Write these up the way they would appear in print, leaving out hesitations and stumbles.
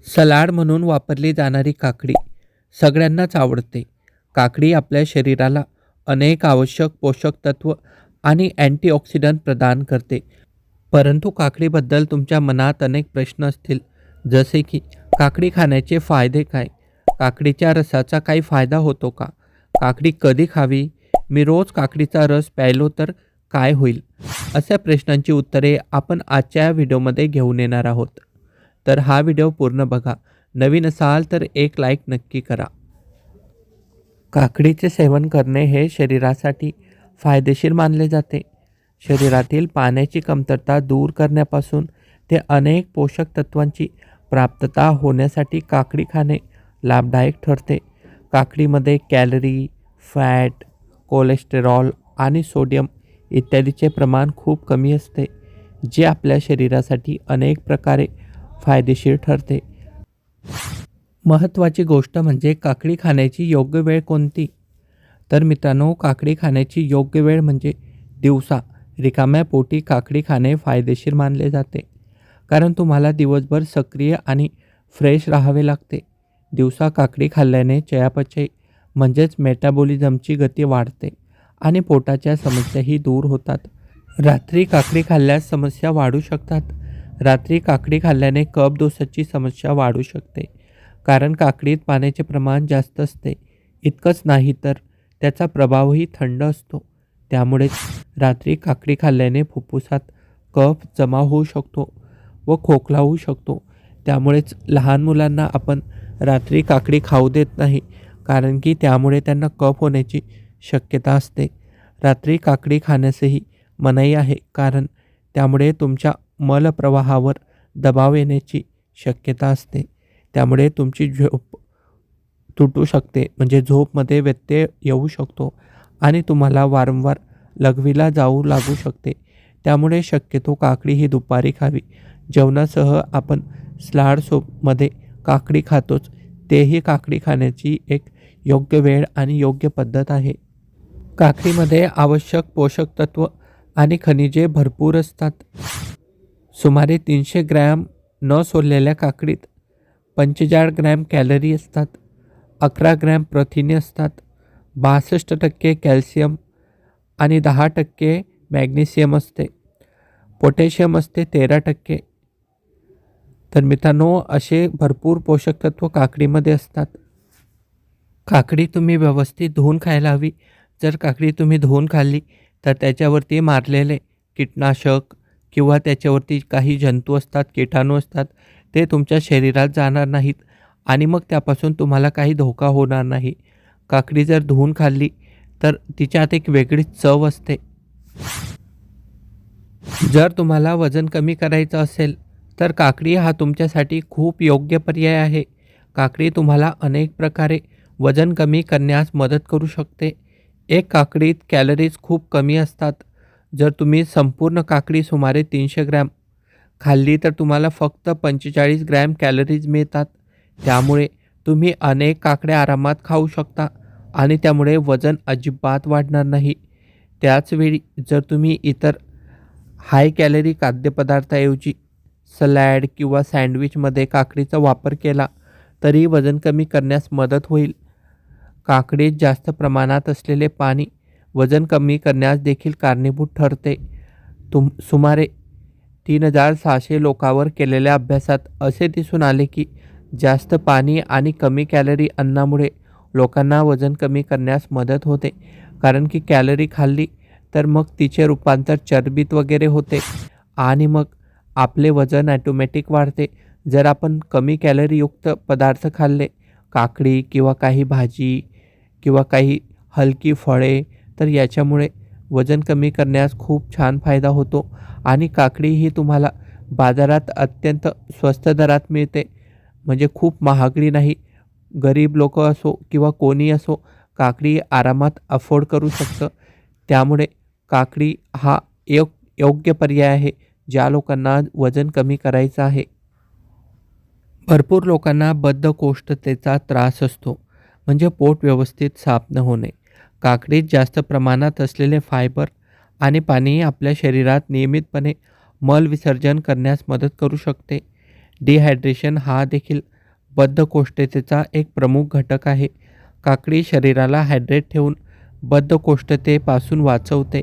Salad म्हणून वापरली जाणारी काकडी सगळ्यांनाच आवडते. काकडी आपल्या शरीराला अनेक आवश्यक पोषक तत्व आणि अँटीऑक्सिडंट प्रदान करते. परंतु काकडीबद्दल तुमच्या मनात अनेक प्रश्न असतील, जसे की काकडी खाण्याचे फायदे काय? काकडीच्या रसाचा काही फायदा होतो का? काकडी कधी खावी? मी रोज काकडीचा रस प्यायलो तर काय होईल? अशा प्रश्नांची उत्तरे आपण आजच्या व्हिडिओमध्ये घेऊन येणार आहोत. तर हा व्हिडिओ पूर्ण बघा. नवीन असाल तर एक लाईक नक्की करा. काकडीचे सेवन करणे हे शरीरासाठी फायदेशीर मानले जाते. शरीरातील पाण्याची कमतरता दूर करण्यापासून ते अनेक पोषक तत्वांची प्राप्तता होण्यासाठी काकडी खाणे लाभदायक ठरते. काकडीमध्ये कॅलरी, फॅट, कोलेस्टेरॉल आणि सोडियम इत्यादीचे प्रमाण खूप कमी असते, जे आपल्या शरीरासाठी अनेक प्रकारे फायदेशीर ठरते. महत्त्वाची गोष्ट म्हणजे काकडी खाण्याची योग्य वेळ कोणती? तर मित्रांनो, काकडी खाण्याची योग्य वेळ म्हणजे दिवसा रिकाम्या पोटी काकडी खाणे फायदेशीर मानले जाते, कारण तुम्हाला दिवसभर सक्रिय आणि फ्रेश राहावे लागते. दिवसा काकडी खाल्ल्याने चयापचय म्हणजेच मेटाबॉलिझमची गती वाढते आणि पोटाच्या समस्याही दूर होतात. रात्री काकडी खाल्ल्यास समस्या वाढू शकतात. रात्री काकडी खाल्ल्याने कफदोषाची समस्या वाढू शकते, कारण काकडीत पाण्याचे प्रमाण जास्त असते. इतकंच नाही तर त्याचा प्रभावही थंड असतो. त्यामुळेच रात्री काकडी खाल्ल्याने फुफ्फुसात कफ जमा होऊ शकतो व खोकला होऊ शकतो. त्यामुळेच लहान मुलांना आपण रात्री काकडी खाऊ देत नाही, कारण की त्यामुळे त्यांना कफ होण्याची शक्यता असते. रात्री काकडी खाण्यासही मनाई आहे, कारण त्यामुळे तुमच्या मलप्रवाहावर दबाव येण्याची शक्यता असते. त्यामुळे तुमची झोप तुटू शकते, म्हणजे झोपमध्ये व्यत्यय येऊ शकतो आणि तुम्हाला वारंवार लघवीला जाऊ लागू शकते. त्यामुळे शक्यतो काकडी ही दुपारी खावी. जेवणासह आपण सलाड सूपमध्ये काकडी खातोच, तेही काकडी खाण्याची एक योग्य वेळ आणि योग्य पद्धत आहे. काकडीमध्ये आवश्यक पोषक तत्व आणि खनिजे भरपूर असतात. सुमारे 300 ग्रॅम न सोललेल्या काकडीत 45 ग्रॅम कॅलरी असतात, 11 ग्रॅम प्रथिने असतात, 62% कॅल्शियम आणि 10% मॅग्नेशियम असते. पोटॅशियम असते 13%. तर मित्रांनो, असे भरपूर पोषक तत्व काकडीमध्ये असतात. काकडी तुम्ही व्यवस्थित धुवून खायला हवी. जर काकडी तुम्ही धुवून खाल्ली तर त्याच्यावरती मारलेले कीटनाशक किंवा त्याच्यावरती काही जंतू असतात, किटाणू असतात, ते तुमच्या शरीरात जाणार नाहीत आणि मग त्यापासून तुम्हाला काही धोका होणार नाही. काकडी जर धुवून खाल्ली तर तिच्यात एक वेगळीच चव असते. जर तुम्हाला वजन कमी करायचं असेल तर काकडी हा तुमच्यासाठी खूप योग्य पर्याय आहे. काकडी तुम्हाला अनेक प्रकारे वजन कमी करण्यास मदत करू शकते. एक काकडीत कॅलरीज खूप कमी असतात. जर तुम्ही संपूर्ण काकडी सुमारे 300 ग्रॅम खाल्ली तर तुम्हाला फक्त 45 ग्रॅम कॅलरीज मिळतात. त्यामुळे तुम्ही अनेक काकड्या आरामात खाऊ शकता आणि त्यामुळे वजन अजिबात वाढणार नाही. त्याचवेळी जर तुम्ही इतर हाय कॅलरी खाद्यपदार्थाऐवजी सलॅड किंवा सँडविचमध्ये काकडीचा वापर केला तरी वजन कमी करण्यास मदत होईल. काकडीत जास्त प्रमाणात असलेले पाणी वजन कमी करण्यास देखील कारणीभूत ठरते. सुमारे 3600 लोकांवर केलेल्या अभ्यासात असे दिसून आले की जास्त पाणी आणि कमी कॅलरी अन्नामुळे लोकांना वजन कमी करण्यास मदत होते, कारण की कॅलरी खाल्ली तर मग तिचे रूपांतर चरबीत वगैरे होते आणि मग आपले वजन ॲटोमॅटिक वाढते. जर आपण कमी कॅलरीयुक्त पदार्थ खाल्ले, काकडी किंवा काही भाजी किंवा काही हलकी फळे, तर याच्यामुळे वजन कमी करण्यास खूप छान फायदा होतो. आणि काकडी ही तुम्हाला बाजारात अत्यंत स्वस्त दरात मिळते, म्हणजे खूप महागडी नाही. गरीब लोक असो किंवा कोणी असो, काकडी आरामात अफोर्ड करू शकतं. त्यामुळे काकडी हा एक योग्य पर्याय आहे ज्या लोकांना वजन कमी करायचं आहे. भरपूर लोकांना बद्धकोष्ठतेचा त्रास असतो, म्हणजे पोट व्यवस्थित साफ न होणे. काकडीत जास्त प्रमाणात असलेले फायबर आणि पाणी आपल्या शरीरात नियमितपणे मल विसर्जन करण्यास मदत करू शकते. डिहायड्रेशन हा देखील बद्धकोष्ठतेचा एक प्रमुख घटक आहे. काकडी शरीराला हायड्रेट ठेवून बद्धकोष्ठतेपासून वाचवते.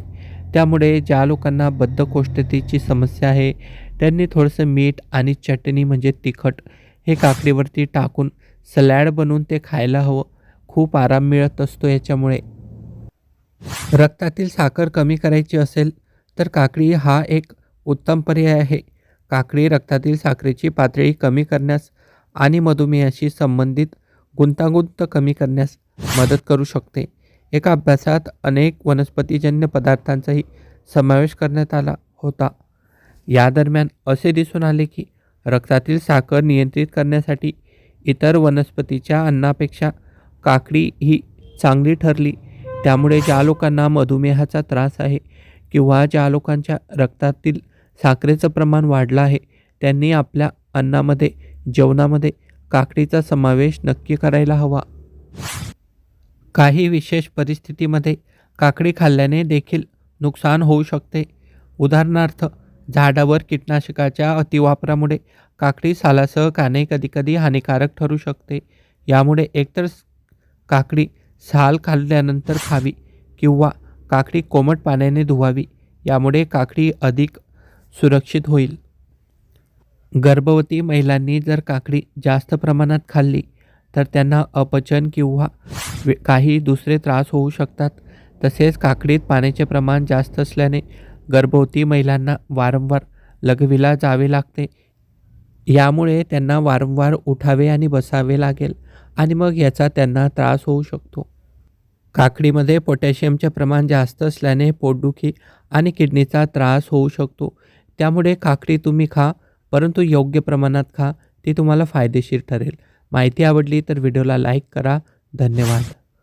त्यामुळे ज्या लोकांना बद्धकोष्ठतेची समस्या आहे त्यांनी थोडंसं मीठ आणि चटणी म्हणजे तिखट हे काकडीवरती टाकून सलॅड बनवून ते खायला हवं. खूप आराम मिळत असतो याच्यामुळे. रक्तातील साखर कमी करायची असेल तर काकडी हा एक उत्तम पर्याय आहे. काकडी रक्तातील साखरेची पातळी कमी करण्यास आणि मधुमेहाशी संबंधित गुंतागुंत कमी करण्यास मदत करू शकते. एका अभ्यासात अनेक वनस्पतीजन्य पदार्थांचाही समावेश करण्यात आला होता. या दरम्यान असे दिसून आले की रक्तातील साखर नियंत्रित करण्यासाठी इतर वनस्पतीच्या अन्नापेक्षा काकडी ही चांगली ठरली. त्यामुळे ज्या लोकांना मधुमेहाचा त्रास आहे किंवा ज्या लोकांच्या रक्तातील साखरेचं प्रमाण वाढलं आहे त्यांनी आपल्या अन्नामध्ये जेवणामध्ये काकडीचा समावेश नक्की करायला हवा. काही विशेष परिस्थितीमध्ये काकडी खाल्ल्याने देखील नुकसान होऊ शकते. उदाहरणार्थ झाडावर कीटकनाशकाच्या अतिवापरामुळे काकडी सालासह खाणे कधीकधी हानिकारक ठरू शकते. यामुळे एकतर काकडी साल खाल्ल्यानंतर खावी किंवा काकडी कोमट पाण्याने धुवावी. यामुळे काकडी अधिक सुरक्षित होईल. गर्भवती महिलांनी जर काकडी जास्त प्रमाणात खाल्ली तर त्यांना अपचन किंवा काही दुसरे त्रास होऊ शकतात. तसेच काकडीत पाण्याचे प्रमाण जास्त असल्याने गर्भवती महिलांना वारंवार लघवीला जावे लागते. यामुळे त्यांना वारंवार उठावे आणि बसावे लागेल आणि मग याचा त्यांना त्रास होऊ शकतो. काकडीमध्ये पोटॅशियमचे प्रमाण जास्त असल्याने पोटदुखी आणि किडनीचा त्रास होऊ शकतो. त्यामुळे काकडी तुम्ही खा, परंतु योग्य प्रमाणात खा. ती तुम्हाला फायदेशीर ठरेल. माहिती आवडली तर व्हिडिओला लाईक करा. धन्यवाद.